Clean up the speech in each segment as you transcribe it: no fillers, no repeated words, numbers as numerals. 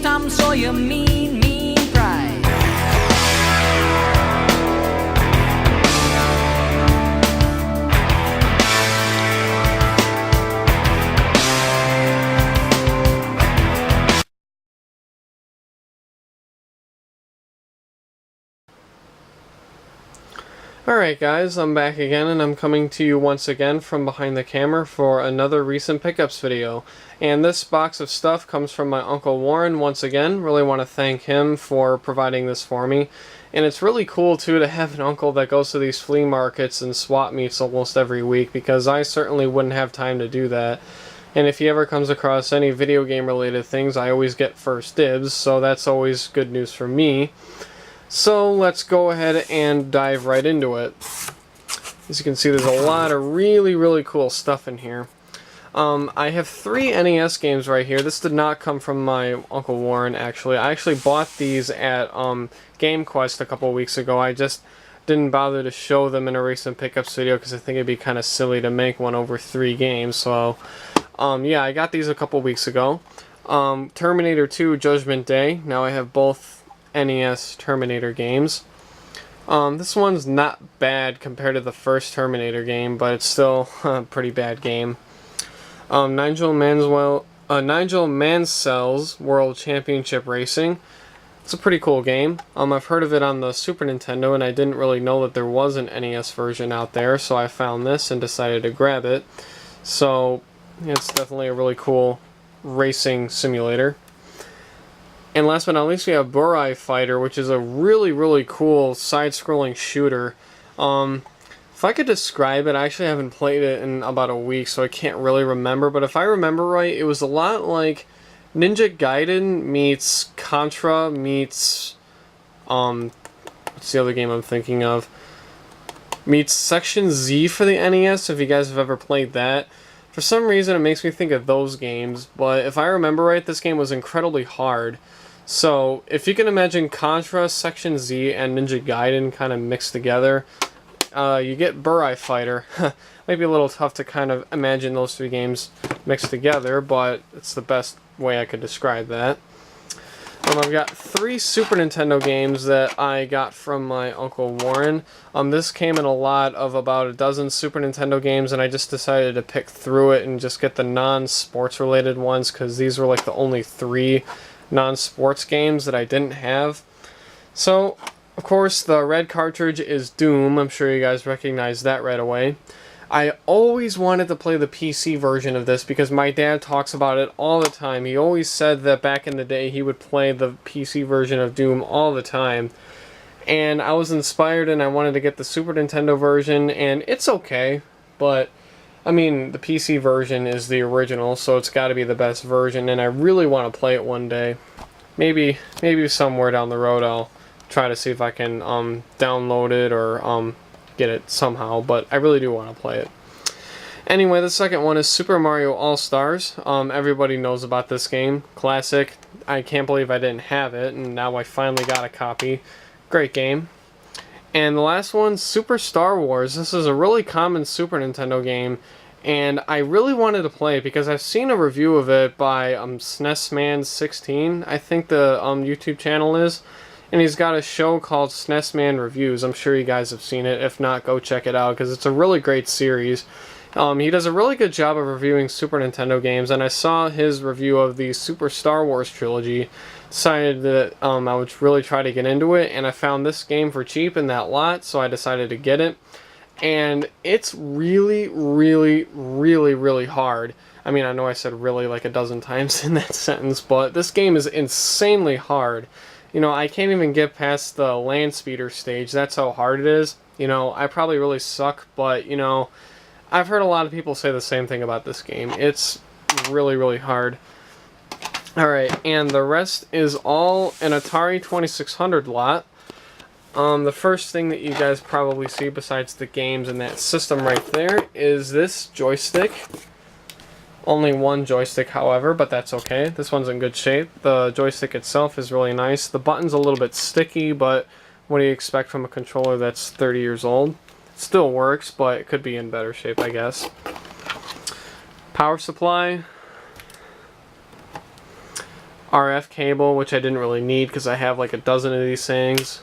Tom Sawyer, mean, mean pride. Alright guys, I'm back again and I'm coming to you once again from behind the camera for another recent pickups video. And this box of stuff comes from my Uncle Warren once again. Really want to thank him for providing this for me. And it's really cool too to have an uncle that goes to these flea markets and swap meets almost every week, because I certainly wouldn't have time to do that. And if he ever comes across any video game related things, I always get first dibs, so that's always good news for me. So let's go ahead and dive right into it. As you can see, there's a lot of really cool stuff in here. I have 3 NES games right here. This did not come from my Uncle Warren, actually. I actually bought these at GameQuest a couple weeks ago. I just didn't bother to show them in a recent pickups video because I think it'd be kind of silly to make one over 3 games. So, yeah, I got these a couple weeks ago. Terminator 2 Judgment Day. Now I have both NES Terminator games. This one's not bad compared to the first Terminator game, but it's still a pretty bad game. Nigel Mansell's World Championship Racing. It's a pretty cool game. I've heard of it on the Super Nintendo, and I didn't really know that there was an NES version out there, so I found this and decided to grab it. So, it's definitely a really cool racing simulator. And last but not least, we have Burai Fighter, which is a really cool side-scrolling shooter. If I could describe it, I actually haven't played it in about a week, so I can't really remember. But if I remember right, it was a lot like Ninja Gaiden meets Contra meets, what's the other game I'm thinking of? Meets Section Z for the NES, if you guys have ever played that. For some reason, it makes me think of those games, but if I remember right, this game was incredibly hard. So, if you can imagine Contra, Section Z, and Ninja Gaiden kind of mixed together, you get Burai Fighter. Might be a little tough to kind of imagine those 3 games mixed together, but it's the best way I could describe that. I've got 3 Super Nintendo games that I got from my Uncle Warren. This came in a lot of about a dozen Super Nintendo games, and I just decided to pick through it and just get the non-sports related ones, because these were like the only 3 non-sports games that I didn't have. So, of course, the red cartridge is Doom. I'm sure you guys recognize that right away. I always wanted to play the PC version of this because my dad talks about it all the time. He always said that back in the day he would play the PC version of Doom all the time. And I was inspired and I wanted to get the Super Nintendo version, and it's okay, but I mean, the PC version is the original, so it's got to be the best version, and I really want to play it one day. Maybe somewhere down the road I'll try to see if I can download it or get it somehow, but I really do want to play it. Anyway, the second one is Super Mario All-Stars. Everybody knows about this game. Classic. I can't believe I didn't have it, and now I finally got a copy. Great game. And the last one, Super Star Wars. This is a really common Super Nintendo game, and I really wanted to play it because I've seen a review of it by SNESman16, I think the YouTube channel is. And he's got a show called SNESman Reviews. I'm sure you guys have seen it. If not, go check it out because it's a really great series. He does a really good job of reviewing Super Nintendo games, and I saw his review of the Super Star Wars trilogy. Decided that I would really try to get into it, and I found this game for cheap in that lot, so I decided to get it. And it's really hard. I mean, I know I said really like a dozen times in that sentence, but this game is insanely hard. You know, I can't even get past the land speeder stage. That's how hard it is. You know, I probably really suck, but, you know, I've heard a lot of people say the same thing about this game. It's really hard. Alright, and the rest is all an Atari 2600 lot. The first thing that you guys probably see besides the games in that system right there is this joystick. Only one joystick, however, but that's okay. This one's in good shape. The joystick itself is really nice. The button's a little bit sticky, but what do you expect from a controller that's 30 years old? It still works, but it could be in better shape, I guess. Power supply. RF cable, which I didn't really need because I have like a dozen of these things.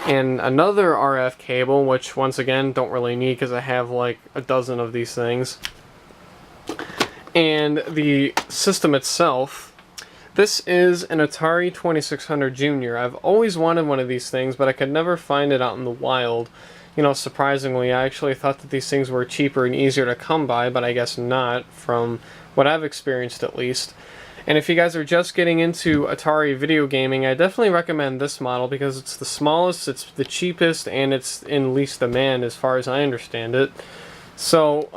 And another RF cable, which once again don't really need because I have like a dozen of these things. And the system itself, this is an Atari 2600 Junior. I've always wanted one of these things, but I could never find it out in the wild. You know, surprisingly, I actually thought that these things were cheaper and easier to come by, but I guess not, from what I've experienced at least. And if you guys are just getting into Atari video gaming, I definitely recommend this model because it's the smallest, it's the cheapest, and it's in least demand as far as I understand it. So,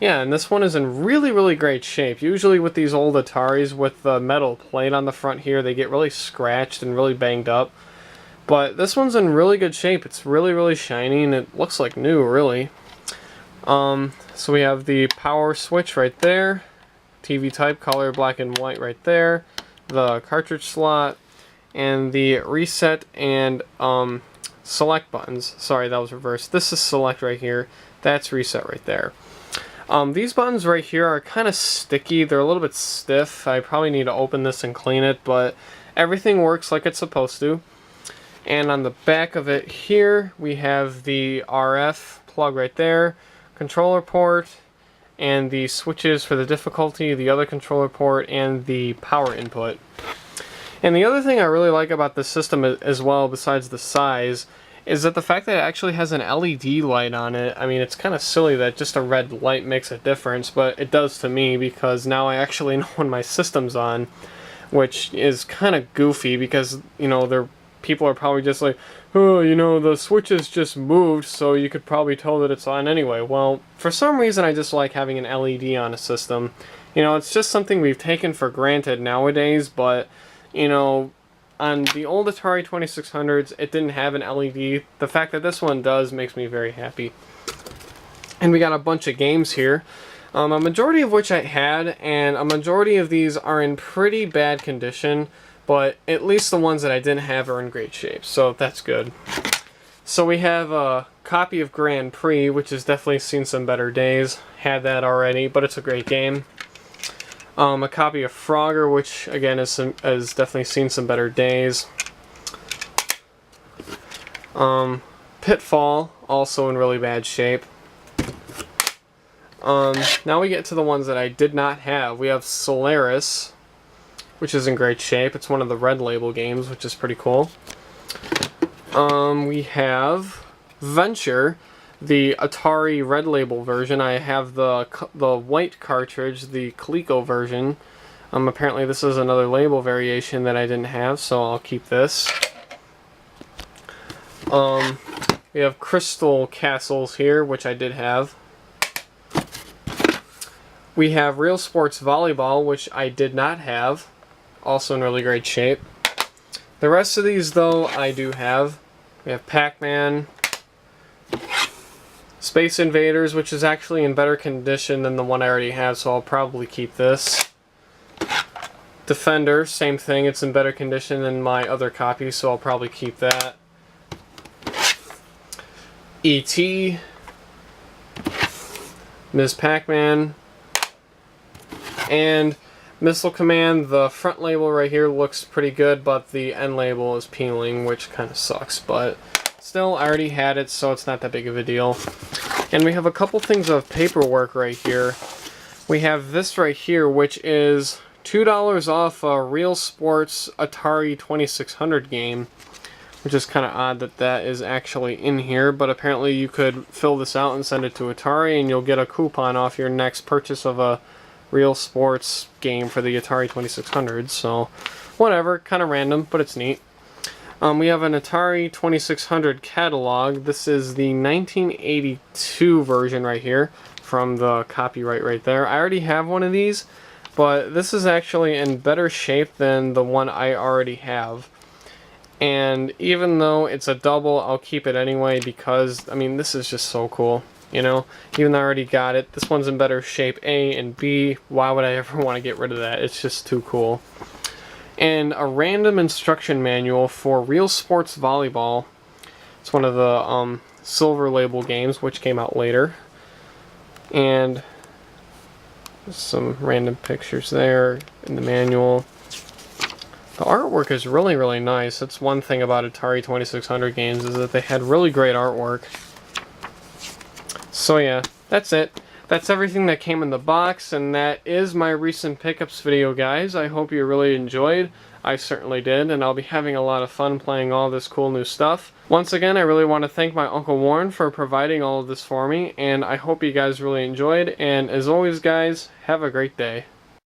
yeah, and this one is in really, really great shape. Usually with these old Ataris with the metal plate on the front here, they get really scratched and really banged up. But this one's in really good shape. It's really, really shiny, and it looks like new, really. So we have the power switch right there. TV type, color, black and white right there, the cartridge slot, and the reset and select buttons. Sorry, that was reversed. This is select right here. That's reset right there. These buttons right here are kind of sticky. They're a little bit stiff. I probably need to open this and clean it, but everything works like it's supposed to. And on the back of it here, we have the RF plug right there, controller port, and the switches for the difficulty, the other controller port, and the power input. And the other thing I really like about this system as well, besides the size, is that the fact that it actually has an LED light on it. I mean, it's kind of silly that just a red light makes a difference, but it does to me because now I actually know when my system's on, which is kind of goofy because, you know, people are probably just like, oh, you know, the switches just moved, so you could probably tell that it's on anyway. Well, for some reason I just like having an LED on a system. You know, it's just something we've taken for granted nowadays, but, you know, on the old Atari 2600s, it didn't have an LED. The fact that this one does makes me very happy. And we got a bunch of games here. A majority of which I had, and a majority of these are in pretty bad condition, but at least the ones that I didn't have are in great shape, so that's good. So we have a copy of Grand Prix, which has definitely seen some better days. Had that already, but it's a great game. A copy of Frogger, which again has definitely seen some better days. Pitfall, also in really bad shape. Now we get to the ones that I did not have. We have Solaris, which is in great shape. It's one of the Red Label games, which is pretty cool. We have Venture, the Atari Red Label version. I have the white cartridge, the Coleco version. Apparently this is another label variation that I didn't have, so I'll keep this. We have Crystal Castles here, which I did have. We have Real Sports Volleyball, which I did not have. Also in really great shape. The rest of these, though, I do have. We have Pac-Man, Space Invaders, which is actually in better condition than the one I already have, so I'll probably keep this. Defender, same thing, it's in better condition than my other copy, so I'll probably keep that. E.T., Ms. Pac-Man, and Missile Command. The front label right here looks pretty good, but the end label is peeling, which kind of sucks, but still, I already had it, so it's not that big of a deal. And we have a couple things of paperwork right here. We have this right here, which is $2 off a Real Sports Atari 2600 game, which is kind of odd that that is actually in here, but apparently you could fill this out and send it to Atari, and you'll get a coupon off your next purchase of a Real Sports game for the Atari 2600, so whatever, kind of random, but it's neat. We have an Atari 2600 catalog. This is the 1982 version right here from the copyright right there. I already have one of these, but this is actually in better shape than the one I already have. And even though it's a double, I'll keep it anyway because, I mean, this is just so cool. You know, even though I already got it, this one's in better shape, A and B. Why would I ever want to get rid of that? It's just too cool. And a random instruction manual for Real Sports Volleyball. It's one of the Silver Label games, which came out later. And some random pictures there in the manual. The artwork is really, really nice. That's one thing about Atari 2600 games, is that they had really great artwork. So yeah, that's it. That's everything that came in the box, and that is my recent pickups video, guys. I hope you really enjoyed. I certainly did, and I'll be having a lot of fun playing all this cool new stuff. Once again, I really want to thank my Uncle Warren for providing all of this for me, and I hope you guys really enjoyed. And as always, guys, have a great day.